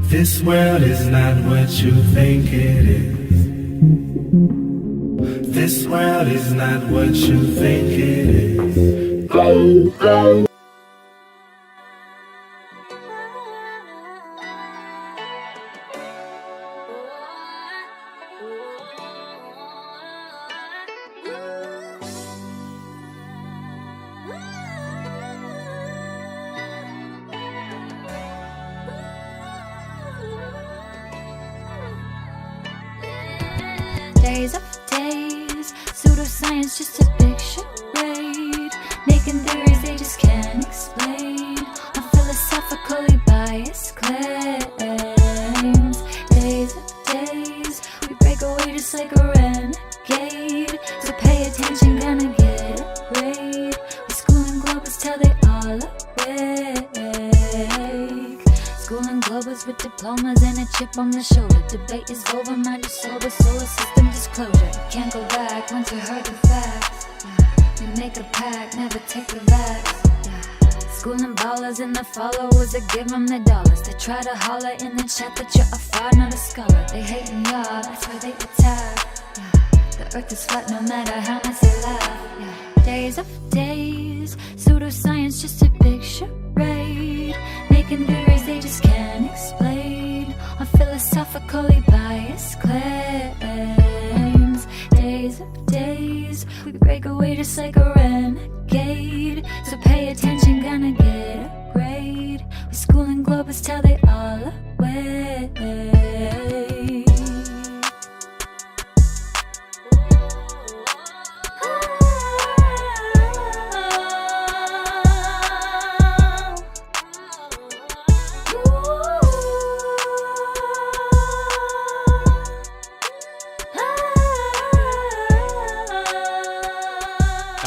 This world is not what you think it is. This world is not what you think it is. Go, go. Days after days, pseudoscience just a big charade, making theories they just can't explain, on philosophically biased claims. Days after days, we break away just like a renegade, so pay attention, gonna get a grade. With school and globus till they all awake. School and globus with diplomas and a chip on the shoulder. Debate is over, mind is sober, solar system disclosure. Can't go back once you heard the facts. We make a pact, never take the vax. School and ballers and the followers that give them the dollars. They try to holler in the chat that you're a fraud, not a scholar. They hating y'all, that's why they attack. The earth is flat no matter how much they laugh. Days after days, pseudoscience just a big charade, making theories they just can't explain, on philosophically biased claims. Days after days, we break away just like a renegade, so pay attention, gonna get a grade. With school and globus till they all away.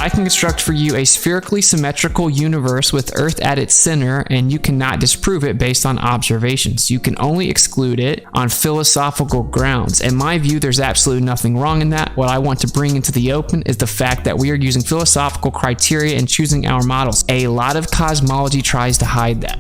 I can construct for you a spherically symmetrical universe with Earth at its center, and you cannot disprove it based on observations. You can only exclude it on philosophical grounds. In my view, there's absolutely nothing wrong in that. What I want to bring into the open is the fact that we are using philosophical criteria in choosing our models. A lot of cosmology tries to hide that.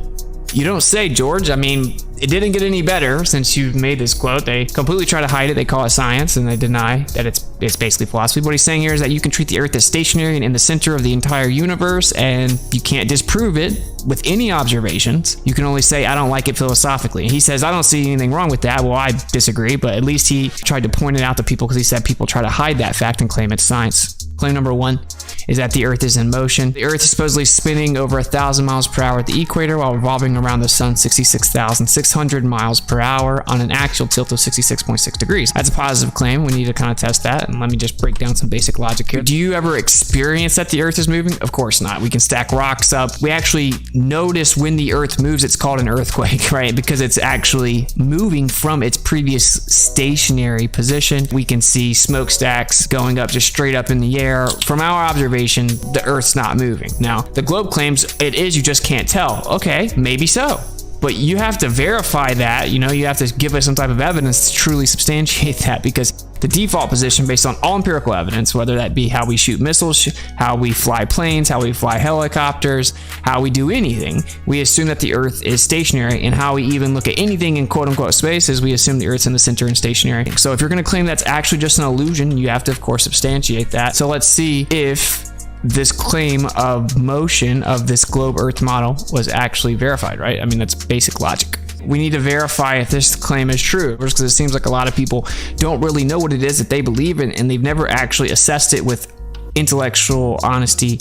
You don't say, George. I mean, it didn't get any better since you made this quote. They completely try to hide it. They call it science, and they deny that it's basically philosophy. What he's saying here is that you can treat the Earth as stationary and in the center of the entire universe, and you can't disprove it with any observations. You can only say, I don't like it philosophically. And he says, I don't see anything wrong with that. Well, I disagree, but at least he tried to point it out to people, because he said people try to hide that fact and claim it's science. Claim number one is that the Earth is in motion. The Earth is supposedly spinning over 1,000 miles per hour at the equator while revolving around the sun 66,600 miles per hour on an axial tilt of 66.6 degrees. That's a positive claim. We need to kind of test that, and let me just break down some basic logic here. Do you ever experience that the Earth is moving? Of course not. We can stack rocks up. We actually notice when the Earth moves. It's called an earthquake, right? Because it's actually moving from its previous stationary position. We can see smokestacks going up just straight up in the air. From our observation, the Earth's not moving. Now, the globe claims it is, you just can't tell. Okay, maybe so. But you have to verify that, you have to give us some type of evidence to truly substantiate that, because the default position based on all empirical evidence, whether that be how we shoot missiles, how we fly planes, how we fly helicopters, how we do anything, we assume that the Earth is stationary, and how we even look at anything in quote-unquote space is we assume the Earth's in the center and stationary. So if you're going to claim that's actually just an illusion, you have to, of course, substantiate that. So let's see if this claim of motion of this globe Earth model was actually verified, right? I mean, that's basic logic. We need to verify if this claim is true, because it seems like a lot of people don't really know what it is that they believe in, and they've never actually assessed it with intellectual honesty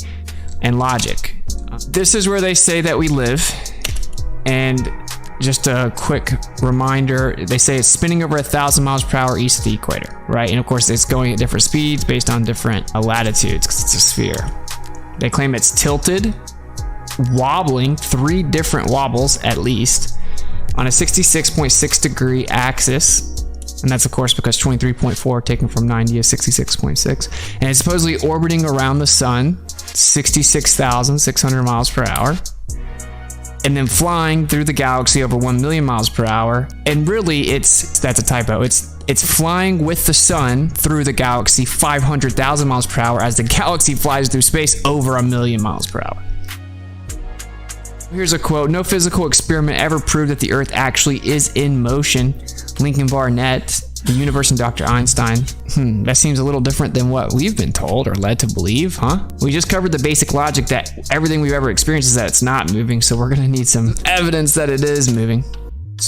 and logic. This is where they say that we live, and just a quick reminder, they say it's spinning over 1,000 miles per hour east of the equator, right? And of course, it's going at different speeds based on different latitudes, because it's a sphere. They claim it's tilted, wobbling, 3 different wobbles at least, on a 66.6 degree axis. And that's, of course, because 23.4 taken from 90 is 66.6. And it's supposedly orbiting around the sun, 66,600 miles per hour. And then flying through the galaxy over 1 million miles per hour. And really, that's a typo. It's flying with the sun through the galaxy 500,000 miles per hour as the galaxy flies through space over 1 million miles per hour. Here's a quote: "No physical experiment ever proved that the Earth actually is in motion." Lincoln Barnett, The Universe, and Dr. Einstein. That seems a little different than what we've been told or led to believe, huh? We just covered the basic logic that everything we've ever experienced is that it's not moving, so we're gonna need some evidence that it is moving.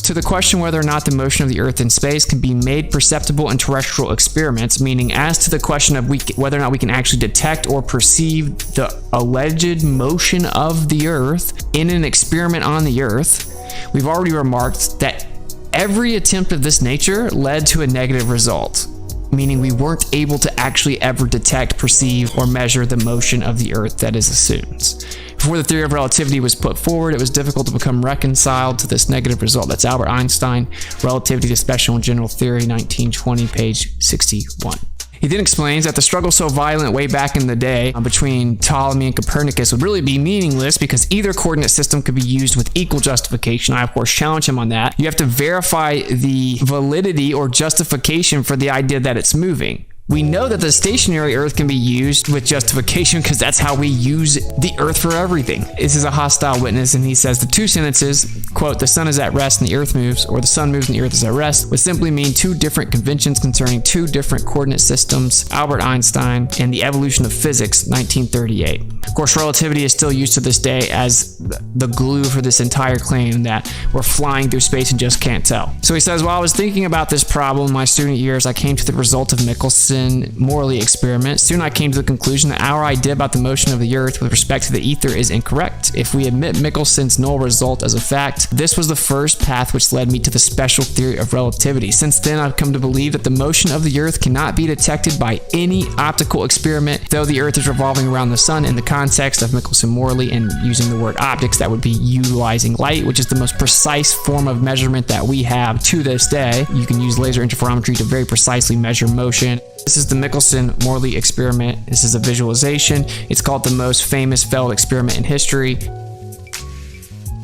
To the question whether or not the motion of the Earth in space can be made perceptible in terrestrial experiments, meaning as to the question of whether or not we can actually detect or perceive the alleged motion of the Earth in an experiment on the Earth, we've already remarked that every attempt of this nature led to a negative result, meaning we weren't able to actually ever detect, perceive, or measure the motion of the Earth that is assumed. Before the theory of relativity was put forward, it was difficult to become reconciled to this negative result. That's Albert Einstein, Relativity to Special and General Theory, 1920, page 61. He then explains that the struggle so violent way back in the day between Ptolemy and Copernicus would really be meaningless because either coordinate system could be used with equal justification. I, of course, challenge him on that. You have to verify the validity or justification for the idea that it's moving. We know that the stationary Earth can be used with justification because that's how we use the Earth for everything. This is a hostile witness, and he says the two sentences, quote, "The sun is at rest and the Earth moves," or "the sun moves and the Earth is at rest," would simply mean two different conventions concerning two different coordinate systems. Albert Einstein and The Evolution of Physics, 1938. Of course, relativity is still used to this day as the glue for this entire claim that we're flying through space and just can't tell. So he says, while I was thinking about this problem in my student years, I came to the result of Michelson-Morley experiment. Soon I came to the conclusion that our idea about the motion of the Earth with respect to the ether is incorrect. If we admit Michelson's null result as a fact, this was the first path which led me to the special theory of relativity. Since then, I've come to believe that the motion of the Earth cannot be detected by any optical experiment, though the Earth is revolving around the sun in the context of Michelson-Morley, and using the word optics, that would be utilizing light, which is the most precise form of measurement that we have to this day. You can use laser interferometry to very precisely measure motion. This is the Michelson-Morley experiment. This is a visualization. It's called the most famous failed experiment in history.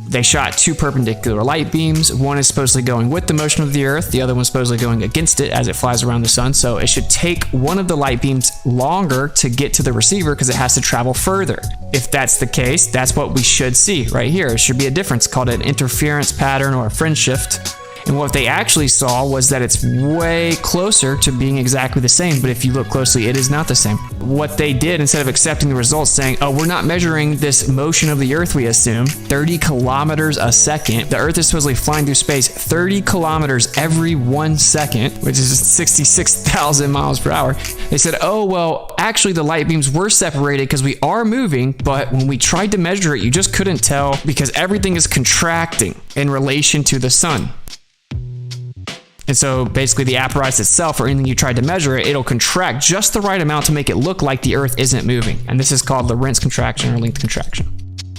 They shot two perpendicular light beams. One is supposedly going with the motion of the Earth. The other one's supposedly going against it as it flies around the sun. So it should take one of the light beams longer to get to the receiver because it has to travel further. If that's the case, that's what we should see right here. It should be a difference called an interference pattern or a fringe shift. And what they actually saw was that it's way closer to being exactly the same, but if you look closely, it is not the same. What they did, instead of accepting the results saying, oh, we're not measuring this motion of the Earth, we assume, 30 kilometers a second. The Earth is supposedly flying through space 30 kilometers every 1 second, which is 66,000 miles per hour. They said, oh, well, actually the light beams were separated because we are moving, but when we tried to measure it, you just couldn't tell because everything is contracting in relation to the sun. And so basically the apparatus itself, or anything you tried to measure it, it'll contract just the right amount to make it look like the Earth isn't moving. And this is called Lorentz contraction or length contraction.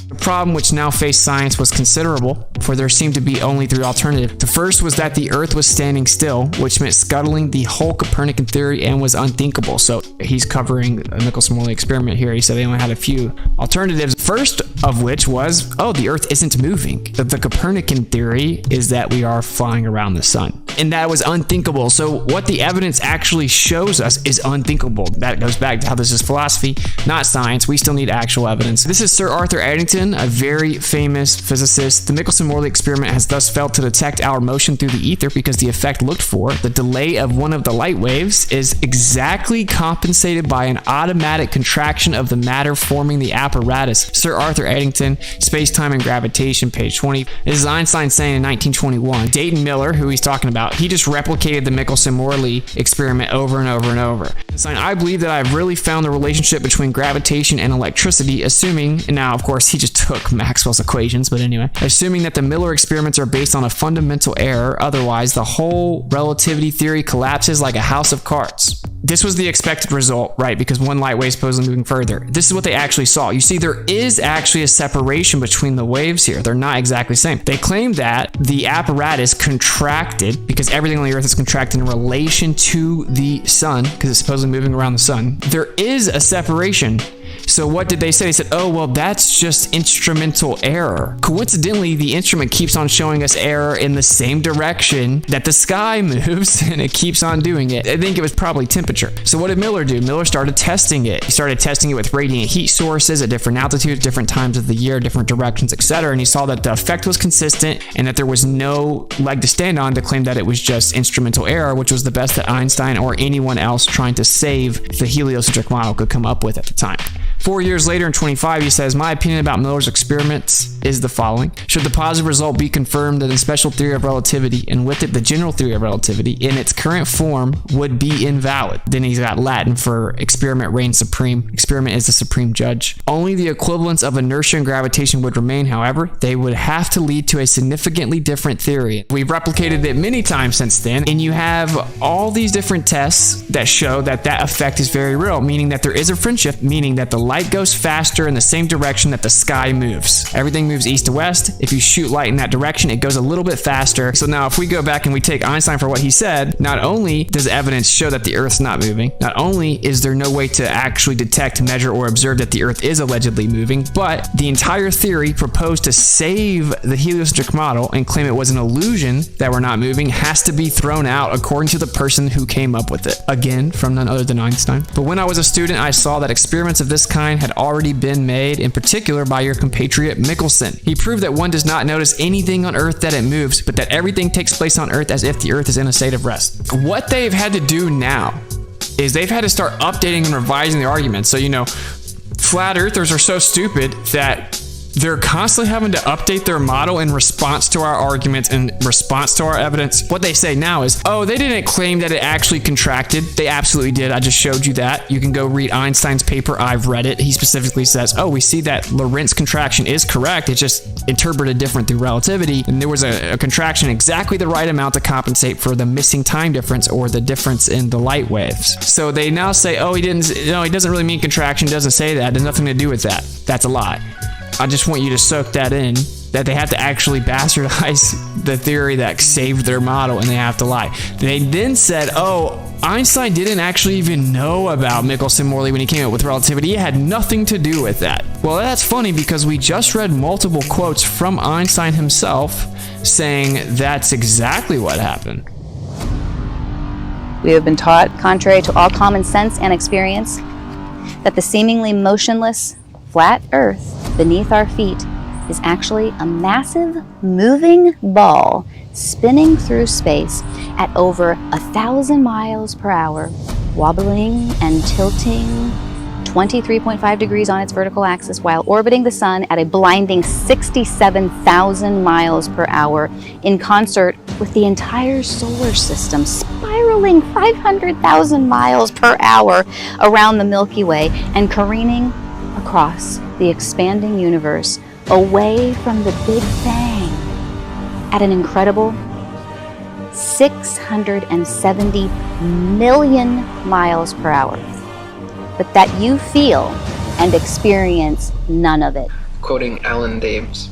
The problem which now faced science was considerable, for there seemed to be only three alternatives. The first was that the Earth was standing still, which meant scuttling the whole Copernican theory and was unthinkable. So he's covering a Michelson-Morley experiment here. He said they only had a few alternatives. First of which was, oh, the Earth isn't moving. The Copernican theory is that we are flying around the sun. And that was unthinkable. So what the evidence actually shows us is unthinkable. That goes back to how this is philosophy, not science. We still need actual evidence. This is Sir Arthur Eddington, a very famous physicist. The Michelson-Morley experiment has thus failed to detect our motion through the ether because the effect looked for, the delay of one of the light waves, is exactly compensated by an automatic contraction of the matter forming the apparatus. Sir Arthur Eddington, Space-Time and Gravitation, page 20. This is Einstein saying in 1921. Dayton Miller, who he's talking about, he just replicated the Michelson-Morley experiment over and over and over. I believe that I've really found the relationship between gravitation and electricity, assuming, and now of course he just took Maxwell's equations, but anyway, assuming that the Miller experiments are based on a fundamental error, otherwise the whole relativity theory collapses like a house of cards. This was the expected result, right? Because one light wave is supposedly moving further. This is what they actually saw. You see, there is actually a separation between the waves here. They're not exactly the same. They claim that the apparatus contracted because everything on the Earth is contracted in relation to the sun because it's supposedly moving around the sun. There is a separation So what did they say? They said, oh, well, that's just instrumental error. Coincidentally, the instrument keeps on showing us error in the same direction that the sky moves, and it keeps on doing it. I think it was probably temperature. So what did Miller do? Miller started testing it. He started testing it with radiant heat sources at different altitudes, different times of the year, different directions, etc. And he saw that the effect was consistent and that there was no leg to stand on to claim that it was just instrumental error, which was the best that Einstein or anyone else trying to save the heliocentric model could come up with at the time. 4 years later in 25, he says, my opinion about Miller's experiments is the following. Should the positive result be confirmed, then the special theory of relativity, and with it the general theory of relativity, in its current form would be invalid. Then he's got Latin for experiment reigns supreme. Experiment is the supreme judge. Only the equivalence of inertia and gravitation would remain, however. They would have to lead to a significantly different theory. We've replicated it many times since then, and you have all these different tests that show that that effect is very real, meaning that there is a friendship, meaning that the light goes faster in the same direction that the sky moves. Everything moves east to west. If you shoot light in that direction, it goes a little bit faster. So now if we go back and we take Einstein for what he said, not only does evidence show that the Earth's not moving, not only is there no way to actually detect, measure, or observe that the Earth is allegedly moving, but the entire theory proposed to save the heliocentric model and claim it was an illusion that we're not moving has to be thrown out according to the person who came up with it. Again, from none other than Einstein. But when I was a student, I saw that experiments of this kind had already been made, in particular by your compatriot Michelson. He proved that one does not notice anything on Earth that it moves, but that everything takes place on Earth as if the Earth is in a state of rest. What they've had to do now is they've had to start updating and revising the argument. So, flat earthers are so stupid that they're constantly having to update their model in response to our arguments, in response to our evidence. What they say now is, oh, they didn't claim that it actually contracted. They absolutely did. I just showed you that. You can go read Einstein's paper. I've read it. He specifically says, oh, we see that Lorentz contraction is correct. It's just interpreted different through relativity. And there was a contraction exactly the right amount to compensate for the missing time difference or the difference in the light waves. So they now say, oh, he doesn't really mean contraction. Doesn't say that. It has nothing to do with that. That's a lie. I just want you to soak that in, that they have to actually bastardize the theory that saved their model and they have to lie. They then said, oh, Einstein didn't actually even know about Michelson-Morley when he came up with relativity. It had nothing to do with that. Well, that's funny because we just read multiple quotes from Einstein himself saying that's exactly what happened. We have been taught, contrary to all common sense and experience, that the seemingly motionless, flat Earth beneath our feet is actually a massive moving ball spinning through space at over 1,000 miles per hour, wobbling and tilting 23.5 degrees on its vertical axis while orbiting the sun at a blinding 67,000 miles per hour in concert with the entire solar system, spiraling 500,000 miles per hour around the Milky Way and careening across the expanding universe away from the Big Bang at an incredible 670 million miles per hour. But that you feel and experience none of it. Quoting Alan Dames,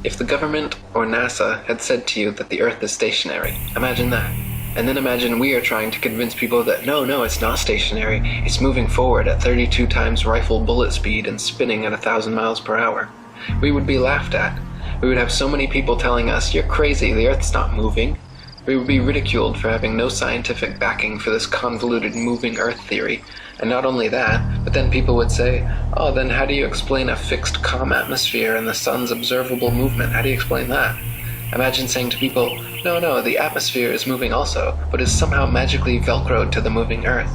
if the government or NASA had said to you that the Earth is stationary, imagine that. And then imagine we are trying to convince people that no, it's not stationary. It's moving forward at 32 times rifle bullet speed and spinning at 1,000 miles per hour. We would be laughed at. We would have so many people telling us, you're crazy, the Earth's not moving. We would be ridiculed for having no scientific backing for this convoluted moving Earth theory. And not only that, but then people would say, oh, then how do you explain a fixed calm atmosphere and the sun's observable movement? How do you explain that? Imagine saying to people, no, the atmosphere is moving also, but is somehow magically velcroed to the moving Earth.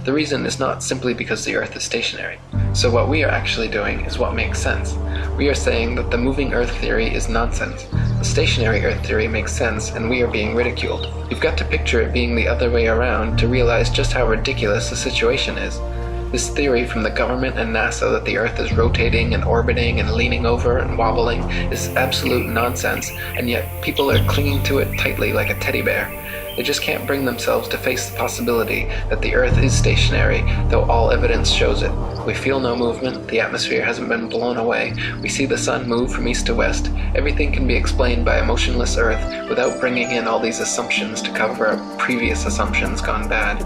The reason is not simply because the Earth is stationary. So what we are actually doing is what makes sense. We are saying that the moving Earth theory is nonsense. The stationary Earth theory makes sense, and we are being ridiculed. You've got to picture it being the other way around to realize just how ridiculous the situation is. This theory from the government and NASA that the Earth is rotating and orbiting and leaning over and wobbling is absolute nonsense, and yet people are clinging to it tightly like a teddy bear. They just can't bring themselves to face the possibility that the Earth is stationary, though all evidence shows it. We feel no movement, the atmosphere hasn't been blown away, we see the sun move from east to west. Everything can be explained by a motionless Earth without bringing in all these assumptions to cover up previous assumptions gone bad.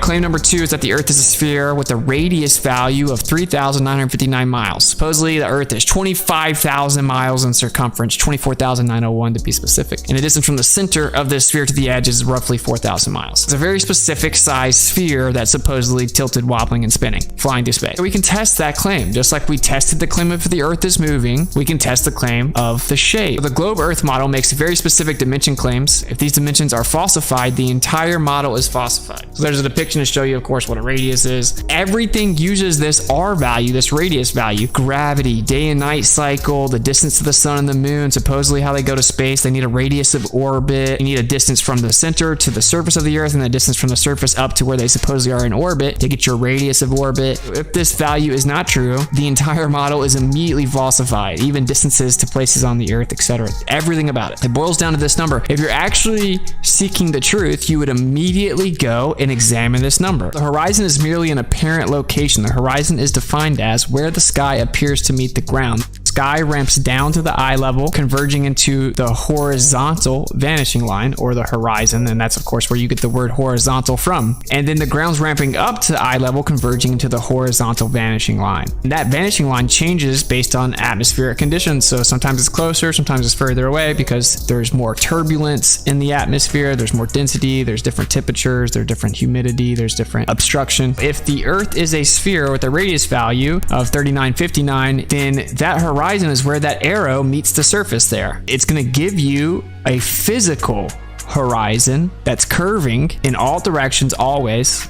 Claim number 2 is that the Earth is a sphere with a radius value of 3,959 miles. Supposedly, the Earth is 25,000 miles in circumference, 24,901 to be specific. And the distance from the center of this sphere to the edge is roughly 4,000 miles. It's a very specific size sphere that's supposedly tilted, wobbling, and spinning, flying through space. So we can test that claim. Just like we tested the claim of the Earth is moving, we can test the claim of the shape. The globe Earth model makes very specific dimension claims. If these dimensions are falsified, the entire model is falsified. So there's a depiction to show you, of course, what a radius is. Everything uses this R value, this radius value. Gravity, day and night cycle, the distance to the sun and the moon, supposedly how they go to space. They need a radius of orbit. You need a distance from the center to the surface of the Earth and the distance from the surface up to where they supposedly are in orbit to get your radius of orbit. If this value is not true, the entire model is immediately falsified, even distances to places on the Earth, etc. Everything about it. It boils down to this number. If you're actually seeking the truth, you would immediately go and examine this number. The horizon is merely an apparent location. The horizon is defined as where the sky appears to meet the ground. Sky ramps down to the eye level, converging into the horizontal vanishing line, or the horizon, and that's of course where you get the word horizontal from. And then the ground's ramping up to eye level, converging into the horizontal vanishing line. And that vanishing line changes based on atmospheric conditions, so sometimes it's closer, sometimes it's further away, because there's more turbulence in the atmosphere, there's more density, there's different temperatures, there's different humidity, there's different obstruction. If the Earth is a sphere with a radius value of 3959, then that horizon is where that arrow meets the surface there. It's going to give you a physical horizon that's curving in all directions always.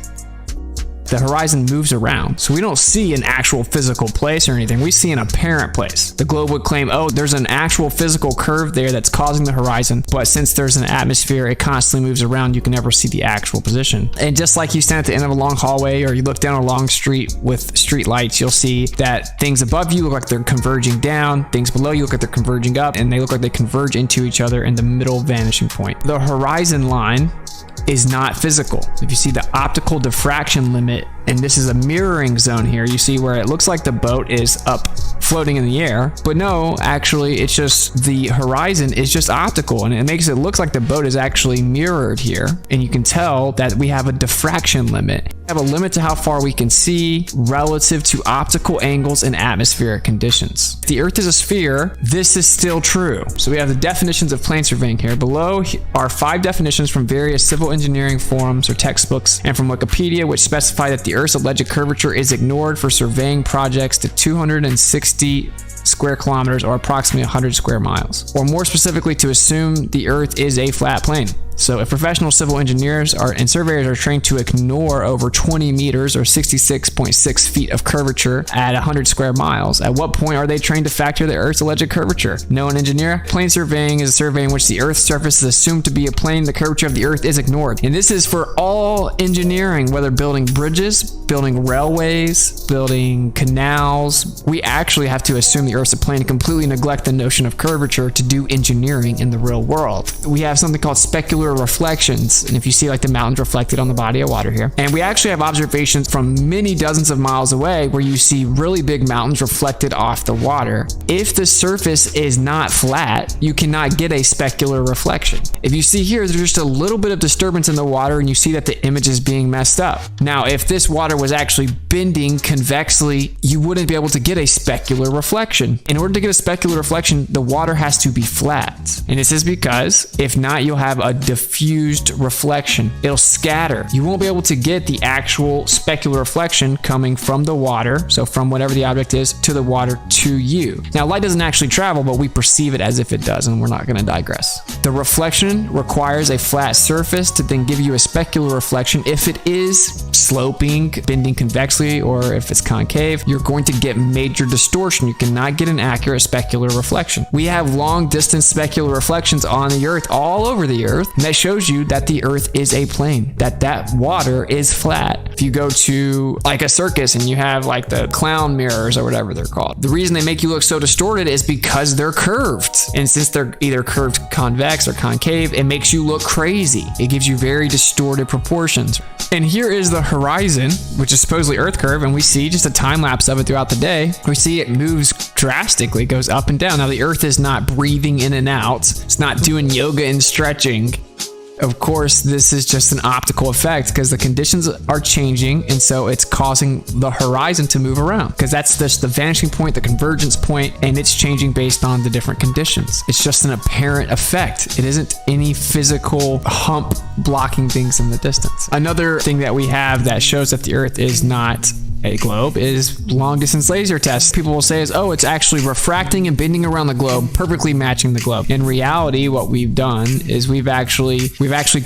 The horizon moves around, so we don't see an actual physical place or anything. We see an apparent place. The globe would claim, oh, there's an actual physical curve there that's causing the horizon, but since there's an atmosphere, it constantly moves around. You can never see the actual position. And just like you stand at the end of a long hallway or you look down a long street with street lights, you'll see that things above you look like they're converging down, things below you look like they're converging up, and they look like they converge into each other in the middle vanishing point. The horizon line is not physical. If you see the optical diffraction limit, and this is a mirroring zone here, you see where it looks like the boat is up floating in the air, but no, actually it's just the horizon is just optical, and it makes it look like the boat is actually mirrored here. And you can tell that we have a diffraction limit. We have a limit to how far we can see relative to optical angles and atmospheric conditions. If the Earth is a sphere, this is still true. So we have the definitions of plane surveying here. Below are 5 definitions from various civil engineering forums or textbooks and from Wikipedia, which specify that the Earth's alleged curvature is ignored for surveying projects to 260 square kilometers or approximately 100 square miles, or more specifically to assume the Earth is a flat plane. So if professional civil engineers and surveyors are trained to ignore over 20 meters or 66.6 feet of curvature at 100 square miles, at what point are they trained to factor the Earth's alleged curvature? No, an engineer? Plane surveying is a survey in which the Earth's surface is assumed to be a plane. The curvature of the Earth is ignored. And this is for all engineering, whether building bridges, building railways, building canals. We actually have to assume the Earth's a plane and completely neglect the notion of curvature to do engineering in the real world. We have something called specular reflections, and if you see like the mountains reflected on the body of water here, and we actually have observations from many dozens of miles away where you see really big mountains reflected off the water. If the surface is not flat, you cannot get a specular reflection. If you see here, there's just a little bit of disturbance in the water and you see that the image is being messed up. Now, if this water was actually bending convexly, you wouldn't be able to get a specular reflection. In order to get a specular reflection, the water has to be flat. And this is because if not, you'll have a diffused reflection. It'll scatter. You won't be able to get the actual specular reflection coming from the water, so from whatever the object is, to the water to you. Now, light doesn't actually travel, but we perceive it as if it does, and we're not going to digress. The reflection requires a flat surface to then give you a specular reflection. If it is sloping, bending convexly, or if it's concave, you're going to get major distortion. You cannot get an accurate specular reflection. We have long distance specular reflections on the Earth, all over the Earth, and that shows you that the Earth is a plane, that water is flat. If you go to like a circus and you have like the clown mirrors or whatever they're called, the reason they make you look so distorted is because they're curved. And since they're either curved convex or concave, it makes you look crazy. It gives you very distorted proportions. And here is the horizon, which is supposedly Earth curve, and we see just a time lapse of it throughout the day. We see it moves drastically, goes up and down. Now the Earth is not breathing in and out. It's not doing yoga and stretching. Of course, this is just an optical effect because the conditions are changing, and so it's causing the horizon to move around, because that's just the vanishing point, the convergence point, and it's changing based on the different conditions. It's just an apparent effect. It isn't any physical hump blocking things in the distance. Another thing that we have that shows that the Earth is not a globe is long distance laser tests. People will say is, oh, it's actually refracting and bending around the globe, perfectly matching the globe. In reality, what we've done is we've actually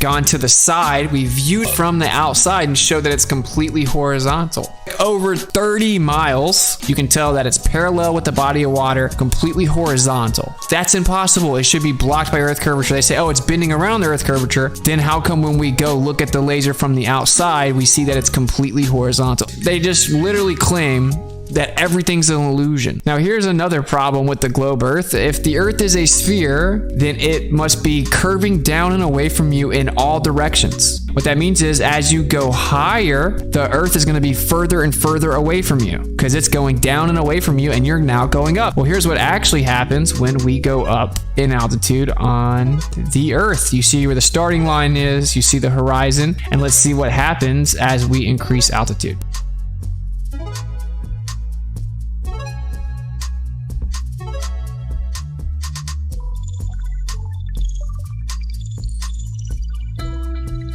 gone to the side, we viewed from the outside and showed that it's completely horizontal. Over 30 miles, you can tell that it's parallel with the body of water, completely horizontal. That's impossible. It should be blocked by Earth curvature. They say, oh, it's bending around the Earth curvature. Then how come when we go look at the laser from the outside, we see that it's completely horizontal? They just literally claim that everything's an illusion. Now, here's another problem with the globe Earth. If the Earth is a sphere, then it must be curving down and away from you in all directions. What that means is as you go higher, the Earth is going to be further and further away from you because it's going down and away from you, and you're now going up. Well, here's what actually happens when we go up in altitude on the Earth. You see where the starting line is, you see the horizon, and let's see what happens as we increase altitude.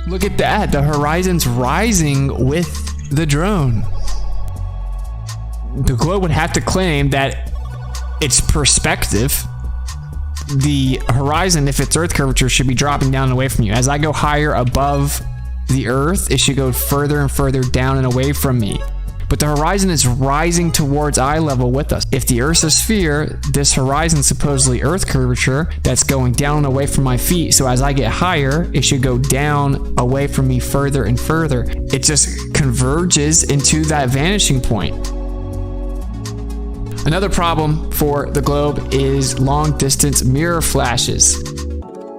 Look at that, the horizon's rising with the drone. The globe would have to claim that its perspective, the horizon, if it's Earth curvature, should be dropping down and away from you. As I go higher above the Earth, it should go further and further down and away from me. But the horizon is rising towards eye level with us. If the Earth's a sphere, this horizon supposedly Earth curvature that's going down and away from my feet. So as I get higher, it should go down away from me further and further. It just converges into that vanishing point. Another problem for the globe is long distance mirror flashes.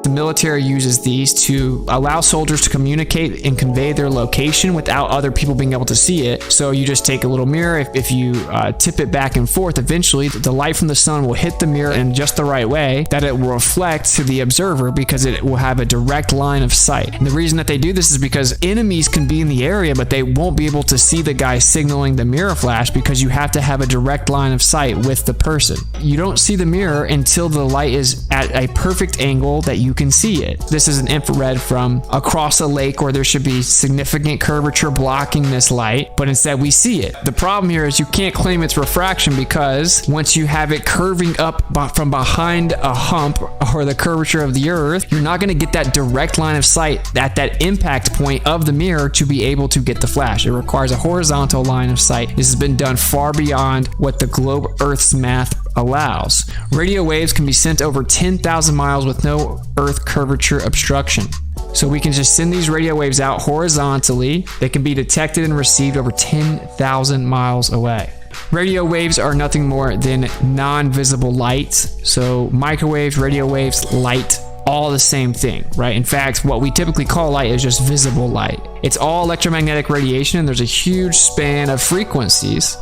The military uses these to allow soldiers to communicate and convey their location without other people being able to see it. So you just take a little mirror. If you tip it back and forth, eventually the light from the sun will hit the mirror in just the right way that it will reflect to the observer because it will have a direct line of sight. And the reason that they do this is because enemies can be in the area, but they won't be able to see the guy signaling the mirror flash because you have to have a direct line of sight with the person. You don't see the mirror until the light is at a perfect angle that you can see it. This is an infrared from across a lake where there should be significant curvature blocking this light, but instead we see it. The problem here is you can't claim it's refraction because once you have it curving up from behind a hump or the curvature of the Earth, you're not going to get that direct line of sight at that impact point of the mirror to be able to get the flash. It requires a horizontal line of sight. This has been done far beyond what the globe Earth's math allows. Radio waves can be sent over 10,000 miles with no Earth curvature obstruction. So we can just send these radio waves out horizontally. They can be detected and received over 10,000 miles away. Radio waves are nothing more than non-visible light. So microwaves, radio waves, light, all the same thing, right? In fact, what we typically call light is just visible light. It's all electromagnetic radiation, and there's a huge span of frequencies.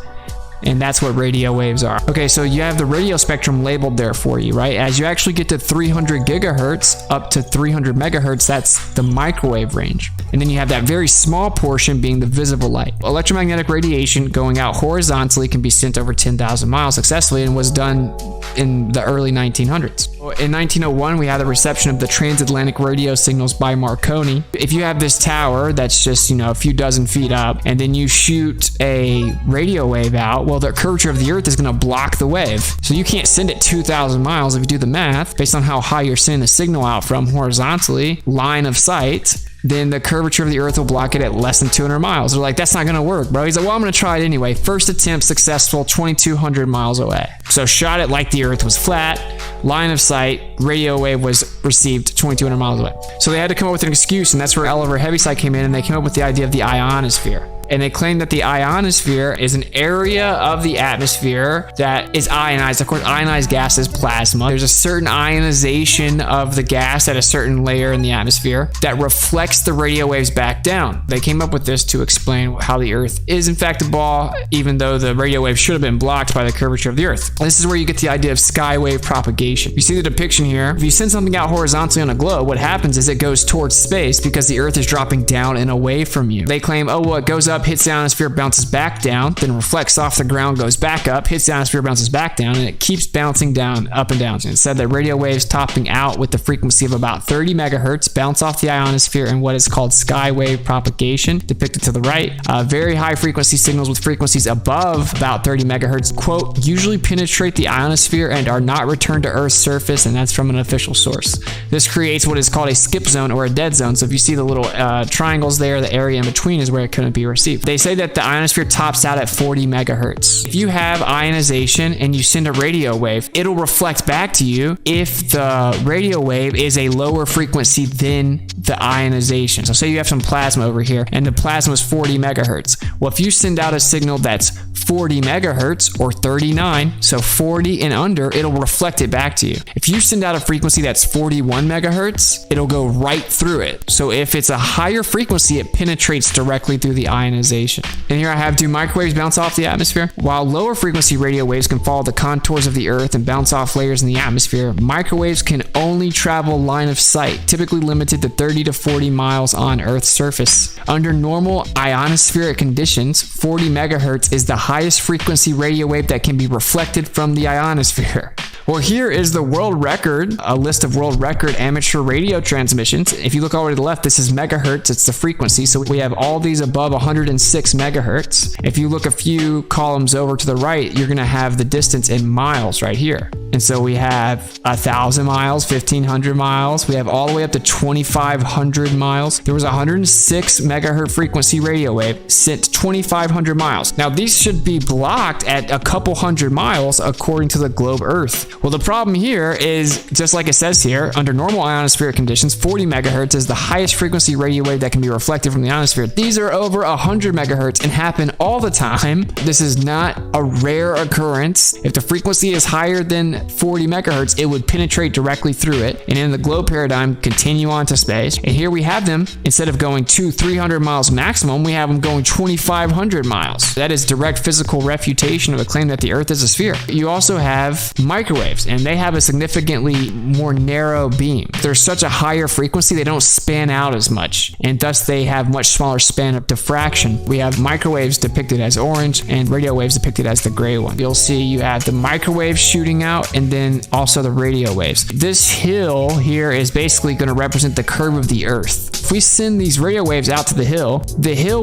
And that's what radio waves are. Okay, so you have the radio spectrum labeled there for you, right? As you actually get to 300 gigahertz up to 300 megahertz, that's the microwave range. And then you have that very small portion being the visible light. Electromagnetic radiation going out horizontally can be sent over 10,000 miles successfully and was done in the early 1900s. In 1901, we had the reception of the transatlantic radio signals by Marconi. If you have this tower that's just, a few dozen feet up, and then you shoot a radio wave out, well, the curvature of the Earth is going to block the wave. So you can't send it 2,000 miles if you do the math based on how high you're sending the signal out from horizontally, line of sight. Then the curvature of the Earth will block it at less than 200 miles. They're like, that's not going to work, bro. He's like, well, I'm going to try it anyway. First attempt successful, 2,200 miles away. So shot it like the Earth was flat, line of sight, radio wave was received 2,200 miles away. So they had to come up with an excuse, and that's where Oliver Heaviside came in, and they came up with the idea of the ionosphere. And they claim that the ionosphere is an area of the atmosphere that is ionized. Of course, ionized gas is plasma. There's a certain ionization of the gas at a certain layer in the atmosphere that reflects the radio waves back down. They came up with this to explain how the Earth is in fact a ball, even though the radio wave should have been blocked by the curvature of the Earth. This is where you get the idea of skywave propagation. You see the depiction here. If you send something out horizontally on a globe, what happens is it goes towards space because the Earth is dropping down and away from you. They claim, oh, well, it goes up, hits the ionosphere, bounces back down, then reflects off the ground, goes back up, hits the ionosphere, bounces back down, and it keeps bouncing down, up and down. And it said that radio waves topping out with the frequency of about 30 megahertz bounce off the ionosphere in what is called skywave propagation, depicted to the right. Very high frequency signals with frequencies above about 30 megahertz, quote, usually penetrate the ionosphere and are not returned to Earth's surface, and that's from an official source. This creates what is called a skip zone or a dead zone. So if you see the little triangles there, the area in between is where it couldn't be received. They say that the ionosphere tops out at 40 megahertz. If you have ionization and you send a radio wave, it'll reflect back to you if the radio wave is a lower frequency than the ionization. So say you have some plasma over here and the plasma is 40 megahertz. Well, if you send out a signal that's 40 megahertz or 39, so 40 and under, it'll reflect it back to you. If you send out a frequency that's 41 megahertz, it'll go right through it. So if it's a higher frequency, it penetrates directly through the ionization. And here I have, do microwaves bounce off the atmosphere? While lower frequency radio waves can follow the contours of the Earth and bounce off layers in the atmosphere, microwaves can only travel line of sight, typically limited to 30 to 40 miles on Earth's surface. Under normal ionospheric conditions, 40 megahertz is the highest frequency radio wave that can be reflected from the ionosphere. Well, here is the world record, a list of world record amateur radio transmissions. If you look all the way to the left, this is megahertz, it's the frequency. So we have all these above 106 megahertz. If you look a few columns over to the right, you're gonna have the distance in miles right here. And so we have 1,000 miles, 1,500 miles. We have all the way up to 2,500 miles. There was a 106 megahertz frequency radio wave sent 2,500 miles. Now these should be blocked at a couple hundred miles according to the globe Earth. Well, the problem here is, just like it says here, under normal ionospheric conditions, 40 megahertz is the highest frequency radio wave that can be reflected from the ionosphere. These are over 100 megahertz and happen all the time. This is not a rare occurrence. If the frequency is higher than 40 megahertz, it would penetrate directly through it, and in the globe paradigm, continue on to space. And here we have them, instead of going 200-300 miles maximum, we have them going 2,500 miles. That is direct physical refutation of the claim that the Earth is a sphere. You also have microwaves, and they have a significantly more narrow beam. There's such a higher frequency, they don't span out as much, and thus they have much smaller span of diffraction. We have microwaves depicted as orange and radio waves depicted as the gray one. You'll see you have the microwaves shooting out and then also the radio waves. This hill here is basically going to represent the curve of the Earth. If we send these radio waves out to the hill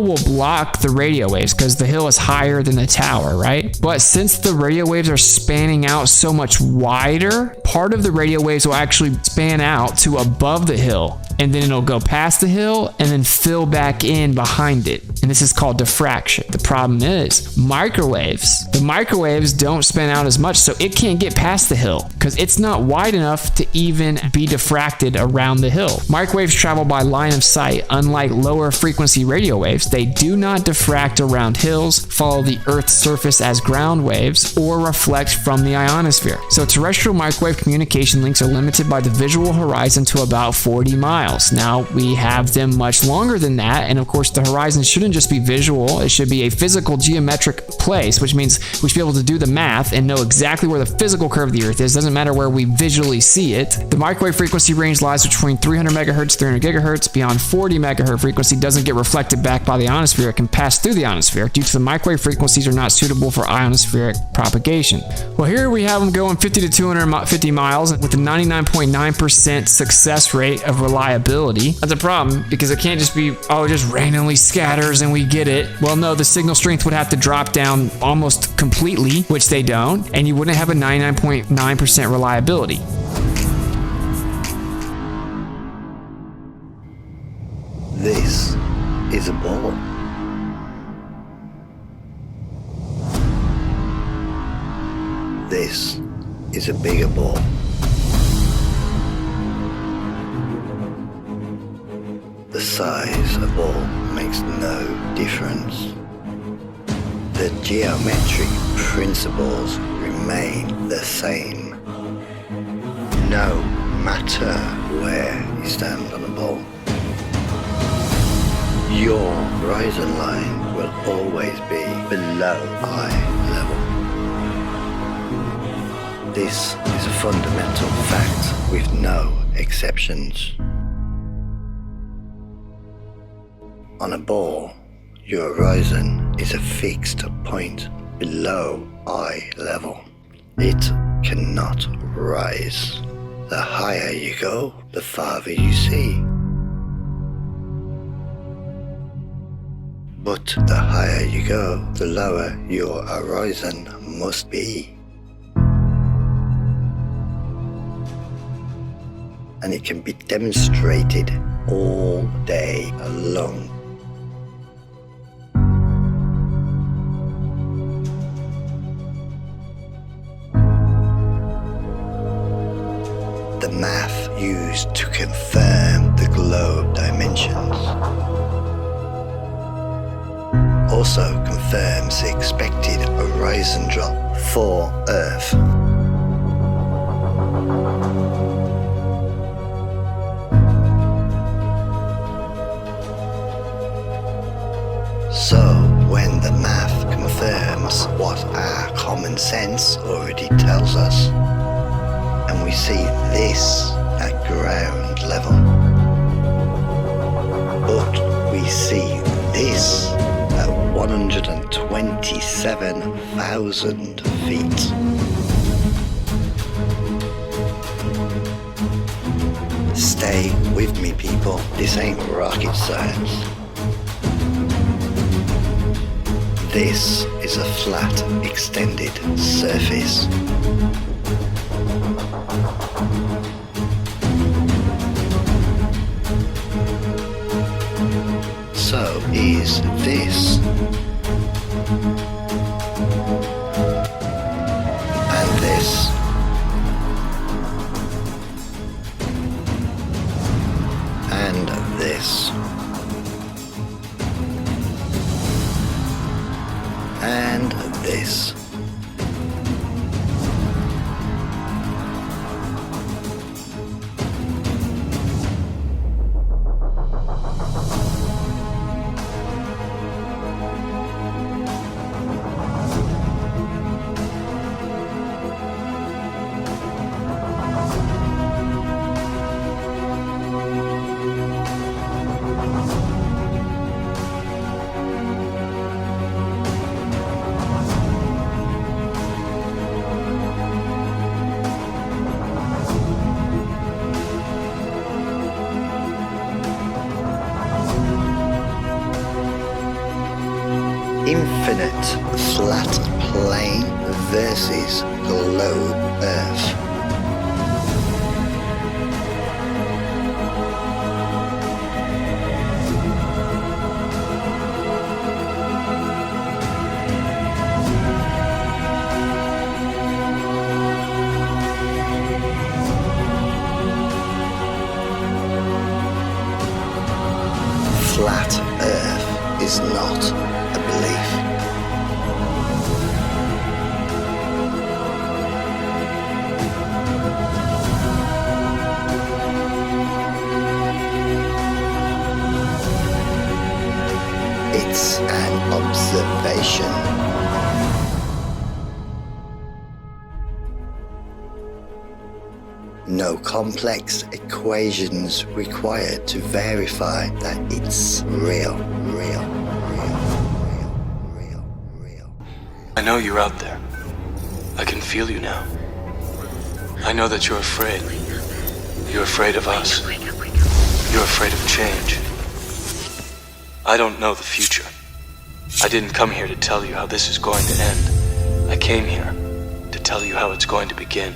will block the radio waves because the hill is higher than the tower, right? But since the radio waves are spanning out so much wider, part of the radio waves will actually span out to above the hill, and then it'll go past the hill and then fill back in behind it. And this is called diffraction. The problem is the microwaves don't span out as much, so it can't get past the hill because it's not wide enough to even be diffracted around the hill. Microwaves travel by line of sight. Unlike lower frequency radio waves, they do not diffract around hills, follow the Earth's surface as ground waves, or reflect from the ionosphere. So terrestrial microwave communication links are limited by the visual horizon to about 40 miles. Now we have them much longer than that, and of course the horizon shouldn't just be visual, it should be a physical geometric place, which means we should be able to do the math and know exactly where the physical curve of the Earth is. Doesn't matter where we visually see it. The microwave frequency range lies between 300 megahertz, 300 gigahertz. Beyond 40 megahertz frequency doesn't get reflected back by the ionosphere. It can pass through the ionosphere due to the microwave frequencies are not suitable for ionospheric propagation. Well, here we have them going 50 to 250 miles with a 99.9% success rate of reliability. That's a problem because it can't just be, oh, it just randomly scatters and we get it. Well, no, the signal strength would have to drop down almost completely, which they don't, and you wouldn't have a 99.9% reliability. This is a ball. This is a bigger ball. the size of all makes no difference. The geometric principles remain the same, no matter where you stand on a ball. Your horizon line will always be below eye level. This is a fundamental fact with no exceptions. On a ball, your horizon is a fixed point below eye level. It cannot rise. The higher you go, the farther you see. But the higher you go, the lower your horizon must be. And it can be demonstrated all day long. The math used to confirm the globe dimensions also confirms the expected horizon drop for Earth. So, when the math confirms what our common sense already tells us, and we see this at ground level, but we see this at 127,000 feet. Stay with me, people. This ain't rocket science. This is a flat, extended surface. So is this. And this. And this. And this. Infinite flat plane versus globe Earth. Flat Earth is not a belief. It's an observation. No complex equations required to verify that it's real. I know you're out there. I can feel you now. I know that you're afraid. You're afraid of us. You're afraid of change. I don't know the future. I didn't come here to tell you how this is going to end. I came here to tell you how it's going to begin.